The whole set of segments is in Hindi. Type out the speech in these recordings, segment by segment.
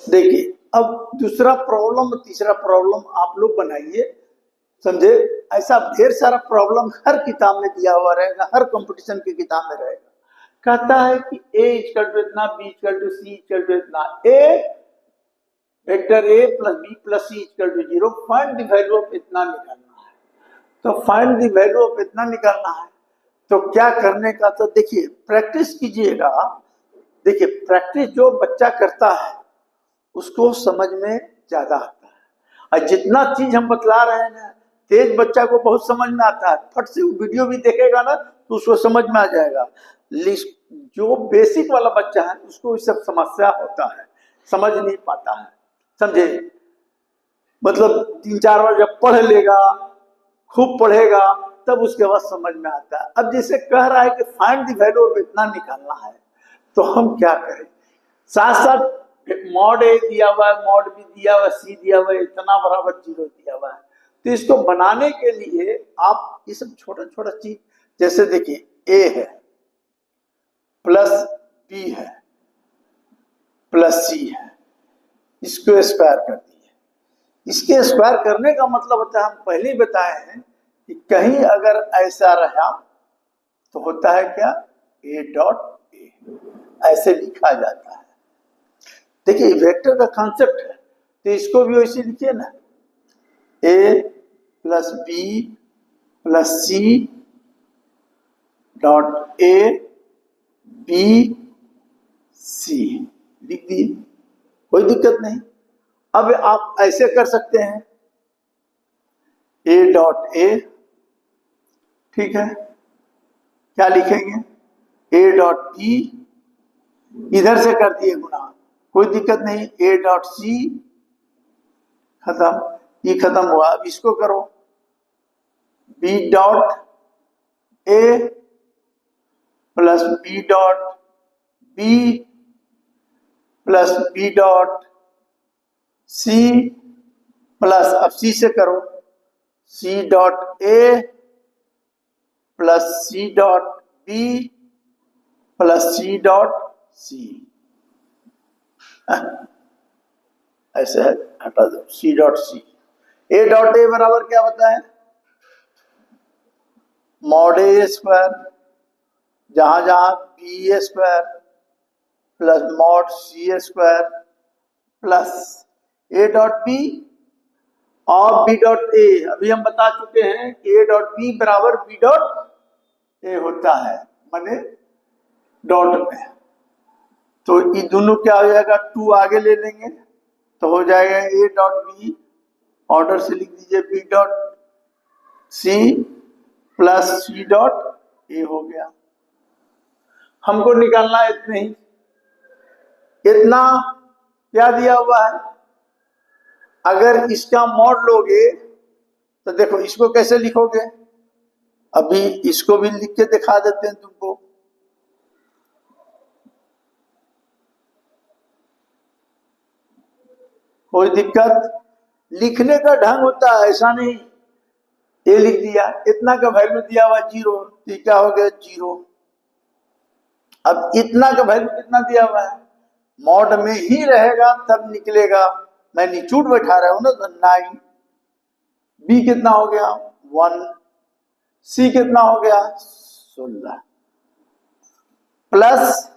देखिए अब दूसरा प्रॉब्लम, तीसरा प्रॉब्लम आप लोग बनाइए, समझे। ऐसा ढेर सारा प्रॉब्लम हर किताब में दिया हुआ रहेगा, हर कंपटीशन की किताब में रहेगा। कहता है कि ए इक्वल टू इतना, B equal to C equal to इतना, A vector A plus B plus C equal to 0, find the value of इतना निकालना है। तो फाइंड द वैल्यू ऑफ इतना निकालना है तो क्या करने का, तो देखिए प्रैक्टिस कीजिएगा। देखिए प्रैक्टिस जो बच्चा करता है उसको समझ में ज्यादा आता है, और जितना चीज हम बतला रहे हैं ना, तेज बच्चा को बहुत समझ में आता है, फट से वो वीडियो भी देखेगा ना तो उसको समझ में आ जाएगा। जो बेसिक वाला बच्चा है उसको ये सब समस्या होता है, समझ नहीं पाता है, समझे। मतलब 3-4 बार जब पढ़ लेगा, खूब पढ़ेगा, तब उसके बाद समझ में आता है। अब जैसे कह रहा है कि फाइंड द वैल्यू ऑफ इतना निकालना है, तो हम क्या करें, साथ साथ मॉड ए दिया हुआ है, मॉड बी दिया हुआ है, सी दिया हुआ है, इतना बराबर 0 दिया हुआ है। तो इसको बनाने के लिए आप ये सब छोटा छोटा चीज, जैसे देखिए ए है प्लस बी है प्लस सी है, इसको स्क्वायर कर दिए। इसके स्क्वायर करने का मतलब होता है, हम पहले ही बताए हैं कि कहीं अगर ऐसा रहा तो होता है क्या, ए डॉट ए, ऐसे लिखा जाता है। देखिए वेक्टर का कॉन्सेप्ट है, तो इसको भी वैसे लिखिए ना, A plus B plus C dot A B C लिख दिए, कोई दिक्कत नहीं। अब आप ऐसे कर सकते हैं, ए डॉट ए, ठीक है, क्या लिखेंगे, ए डॉट बी, इधर से कर दिए गुना, कोई दिक्कत नहीं, ए डॉट सी, खत्म, ये खत्म हुआ। अब इसको करो, B dot A plus B dot B plus B dot C plus, अब सी से करो, C dot A plus C dot B plus C dot C, ऐसे है, हटा दो, सी dot C. A dot A बराबर क्या होता है, मॉड ए स्क्वायर, जहां जहां B square plus mod C square plus A dot B और बी डॉट ए। अभी हम बता चुके हैं कि ए डॉट बी बराबर बी डॉट ए होता है, माने डॉट में। तो ये दोनों क्या हो जाएगा, 2 आगे ले लेंगे तो हो जाएगा ए डॉट बी, ऑर्डर से लिख दीजिए B dot C plus C dot A हो गया। हमको निकालना है इतने ही, इतना क्या दिया हुआ है। अगर इसका मॉड लोगे तो देखो इसको कैसे लिखोगे, अभी इसको भी लिख के दिखा देते हैं तुमको। कोई दिक्कत, लिखने का ढंग होता है, ऐसा नहीं ये लिख दिया, इतना का वैल्यू दिया हुआ 0, तो क्या हो गया 0। अब इतना का वैल्यू कितना दिया हुआ है, मॉड में ही रहेगा तब निकलेगा, मैं निचूट बैठा रहा हूं ना, तो 9, बी कितना हो गया 1, सी कितना हो गया 16 प्लस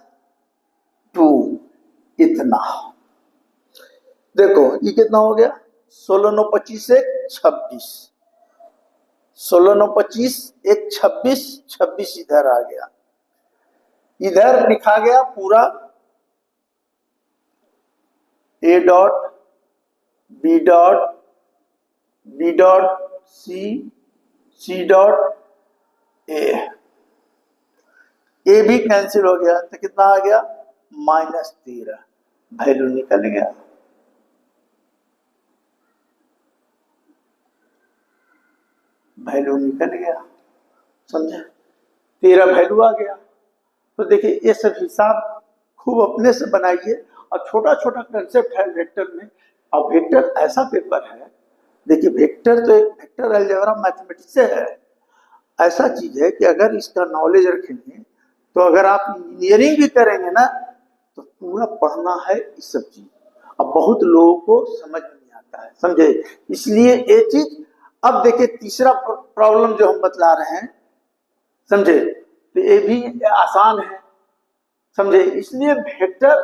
2, इतना। देखो ये कितना हो गया, 16 9 25 से 26, 16 9 25 एक 26, 26 इधर आ गया, इधर लिखा गया पूरा A dot B dot B dot C, C dot A भी कैंसिल हो गया, तो कितना आ गया -13, वैल्यू निकल गया। वैल्यू निकल गया, समझे, 13 वैल्यू आ गया। तो देखिए ये सब हिसाब खूब अपने से बनाइए, और छोटा छोटा कंसेप्ट है वेक्टर में। और वेक्टर ऐसा पेपर है, देखिए वेक्टर तो एक वेक्टर अलजेब्रा मैथमेटिक्स है, ऐसा चीज है कि अगर इसका नॉलेज रखेंगे तो अगर आप इंजीनियरिंग भी करेंगे ना तो पूरा पढ़ना है इस सब चीज। अब बहुत लोगों को समझ नहीं आता है, समझे। इसलिए ये चीज, अब देखिए तीसरा प्रॉब्लम जो हम बतला रहे हैं, समझे, तो ये भी आसान है, समझे। इसलिए वेक्टर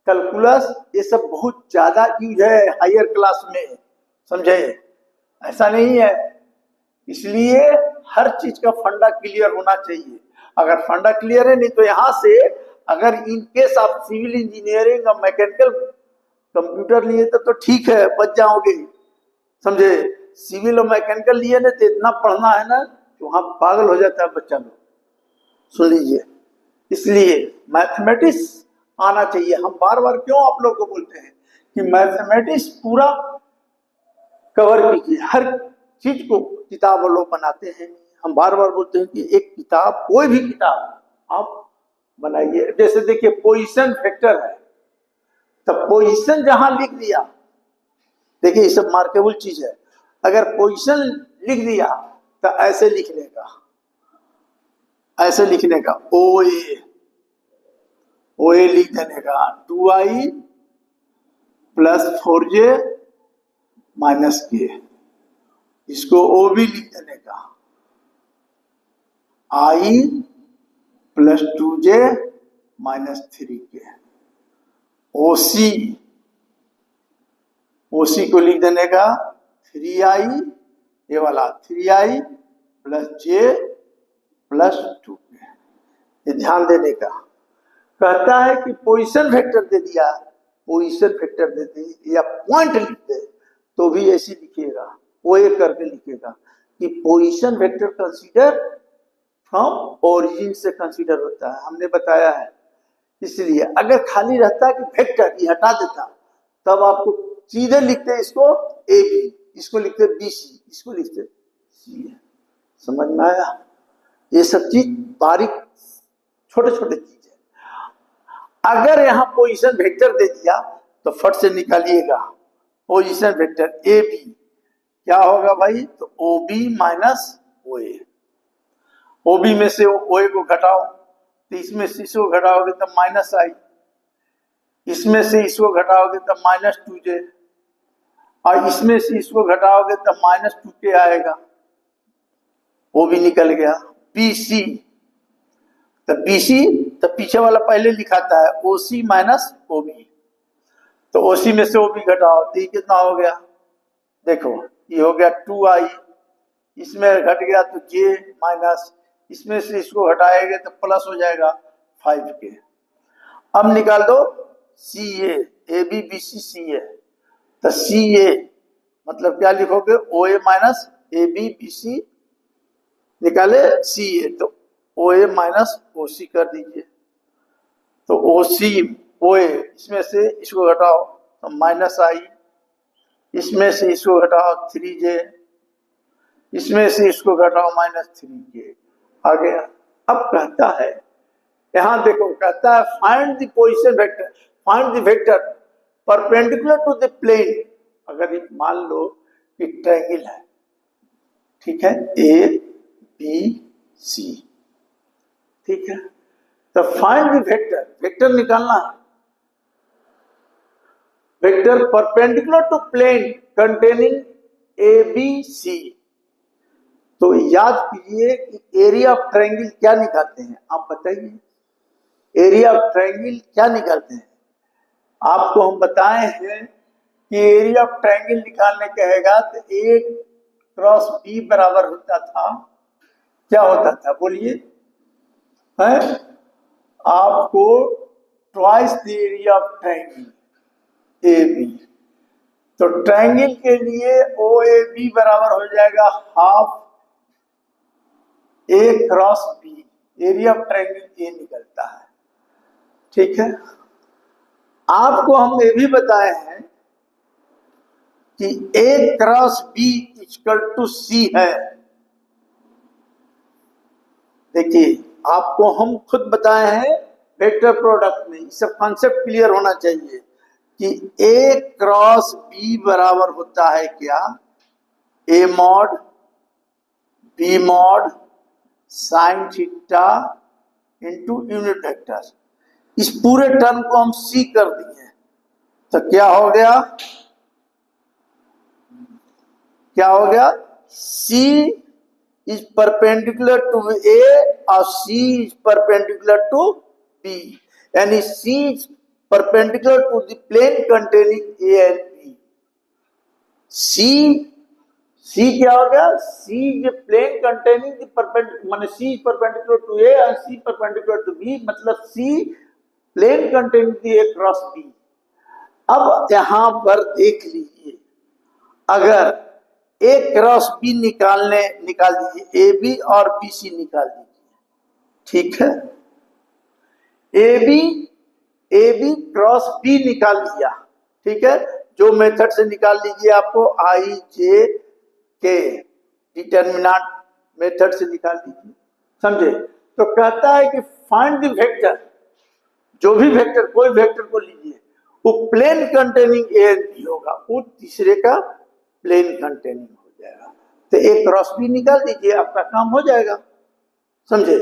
कैलकुलस ये सब बहुत ज्यादा यूज है हायर क्लास में, समझे, ऐसा नहीं है। इसलिए हर चीज का फंडा क्लियर होना चाहिए। अगर फंडा क्लियर है नहीं तो यहां से अगर इन केस आप सिविल इंजीनियरिंग और मैकेनिकल कंप्यूटर लिए तो ठीक है, बच जाओगे, समझे। सिविल और मैकेनिकल लिए ना तो इतना पढ़ना है ना कि वहां पागल हो जाता है बच्चा लोग, सुन लीजिए। इसलिए मैथमेटिक्स आना चाहिए। हम बार बार क्यों आप लोग को बोलते हैं कि मैथमेटिक्स पूरा कवर कीजिए, हर चीज को किताब लोग बनाते हैं। हम बार बार बोलते हैं कि एक किताब, कोई भी किताब आप बनाइए। जैसे देखिए पोजीशन वेक्टर है, तब पोजीशन जहां लिख दिया, देखिए ये सब मार्केबल चीज है। अगर पोजीशन लिख दिया तो ऐसे लिखने का, ऐसे लिखने का ओ ए लिख देने का 2i प्लस 4j माइनस के, इसको ओ भी लिख देने का i plus 2j minus 3k। ओसी को लिख देने का 3i, ये वाला 3i plus j plus 2k। ये ध्यान देने का। कहता है कि पोजीशन वेक्टर दे दिया, पोजीशन वेक्टर दे दी या पॉइंट लिख दे तो भी ऐसे लिखिएगा, वो ये करके लिखेगा कि position vector consider from origin से कंसीडर होता है, हमने बताया है। इसलिए अगर खाली रहता कि वेक्टर ये हटा देता तब आपको सीधे लिखते इसको ए बी, इसको लिखते बी सी, इसको लिखते सी। समझ में आया? ये सब चीज बारीक छोटे छोटे चीज है। अगर यहाँ पोजीशन वेक्टर दे दिया तो फट से निकालिएगा पोजीशन वेक्टर ए बी, क्या होगा भाई? तो ओ बी माइनस ओ ए। ओ बी में से ओ ए को घटाओ तो इसमें से इसको घटाओगे तो माइनस आई, इसमें से इसको घटाओगे तो माइनस 2j, और इसमें से इसको घटाओगे तो माइनस 2k आएगा। वो भी निकल गया। BC, तो BC तो पीछे वाला पहले लिखाता है OC माइनस OB, तो OC में से OB घटाओ तो ये कितना हो गया? देखो ये हो गया 2i, इसमें घट गया तो j माइनस, इसमें से इसको हटाएंगे तो प्लस हो जाएगा 5k। अब निकाल दो CA, AB BC CA, तो CA मतलब क्या लिखोगे? OA माइनस AB BC निकाले CA, तो OA माइनस OC कर दीजिए। तो OC OA, इसमें से इसको घटाओ तो माइनस आई, इसमें से इसको घटाओ 3j, इसमें से इसको घटाओ माइनस 3k आ गया। अब कहता है, यहां देखो कहता है find the position vector, find the vector perpendicular to the plane. अगर मान लो कि ट्रायंगल है, ठीक है, ए बी सी, ठीक है, तो फाइंड द वेक्टर, वेक्टर निकालना है, vector perpendicular to plane containing A B C. तो याद कीजिए कि एरिया ऑफ ट्रायंगल क्या निकालते हैं, आप बताइए एरिया ऑफ ट्रायंगल क्या निकालते हैं? आपको हम बताए हैं कि एरिया ऑफ ट्रायंगल निकालने कहेगा तो ए क्रॉस बी बराबर होता था, क्या होता था बोलिए? है आपको twice the area of triangle A B. तो ट्रायंगल के लिए ओ ए बी बराबर हो जाएगा half A cross B, area of triangle A निकलता है, ठीक है। आपको हम ये भी बताए हैं कि ए क्रॉस बी इक्वल टू सी है। देखिए आपको हम खुद बताए हैं वेक्टर प्रोडक्ट में, सब कॉन्सेप्ट क्लियर होना चाहिए कि ए क्रॉस बी बराबर होता है क्या? A mod B mod sine theta into unit vector. इस पूरे टर्म को हम सी कर दिए, तो क्या हो गया, क्या हो गया, C is perpendicular to A और C is perpendicular to B, यानी C is perpendicular to the plane containing A and B। C क्या हो गया, C is plane containing the perpendicular, माने C is perpendicular to A और C परपेंडिकुलर टू B, मतलब C plane containing the A cross B। अब यहां पर देख लीजिए, अगर A क्रॉस B निकाल दीजिए, AB और BC निकाल दीजिए, ठीक है। AB क्रॉस B निकाल लिया, ठीक है। जो मेथड से निकाल लीजिए, आपको IJK डिटर्मिनेंट मेथड से निकाल लीजिए, समझे। तो कहता है कि फाइंड द वेक्टर, जो भी वेक्टर, कोई वेक्टर को लीजिए, वो plane containing A and B होगा, वो तीसरे का प्लेन कंटेनिंग हो जाएगा। तो A क्रॉस B निकाल दीजिए, आपका काम हो जाएगा, समझे।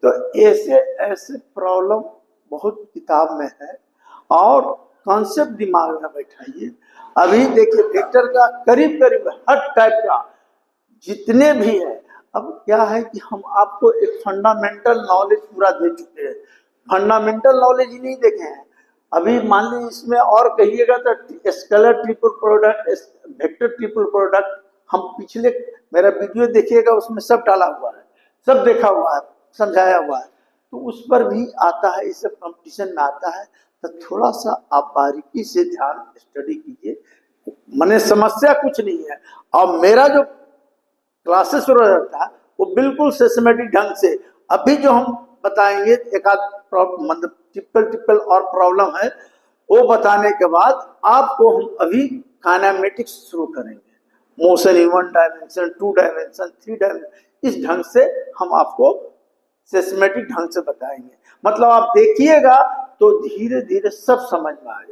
तो ऐसे ऐसे प्रॉब्लम बहुत किताब में है, और कॉन्सेप्ट दिमाग में बैठाइए। अभी देखिए वेक्टर का करीब करीब हर टाइप का जितने भी है, अब क्या है कि हम आपको एक फंडामेंटल नॉलेज पूरा दे चुके हैं, फंडामेंटल नॉलेज ही नहीं देखे हैं। अभी मान लीजिए इसमें और कहिएगा तो scalar triple product, vector triple product, हम पिछले मेरा वीडियो देखिएगा, उसमें सब डाला हुआ है, सब देखा हुआ है, समझाया हुआ है, तो उस पर भी आता है, इस सब कंपटीशन में आता है। तो थोड़ा सा आप बारीकी से ध्यान स्टडी कीजिए, मैंने समस्या कुछ नहीं है। और मेरा जो क्लासेस शुरू रहता है वो बिल्कुल सिस्टमेटिक ढंग से, अभी जो हम बताएंगे एक आध मतलब टिपिकल और प्रॉब्लम है, वो बताने के बाद आपको हम अभी काइनेमेटिक्स शुरू करेंगे, motion in 1 dimension, 2 dimension, 3 dimension, इस ढंग से हम आपको सिस्टमेटिक ढंग से बताएंगे। मतलब आप देखिएगा तो धीरे धीरे सब समझ में आएगा।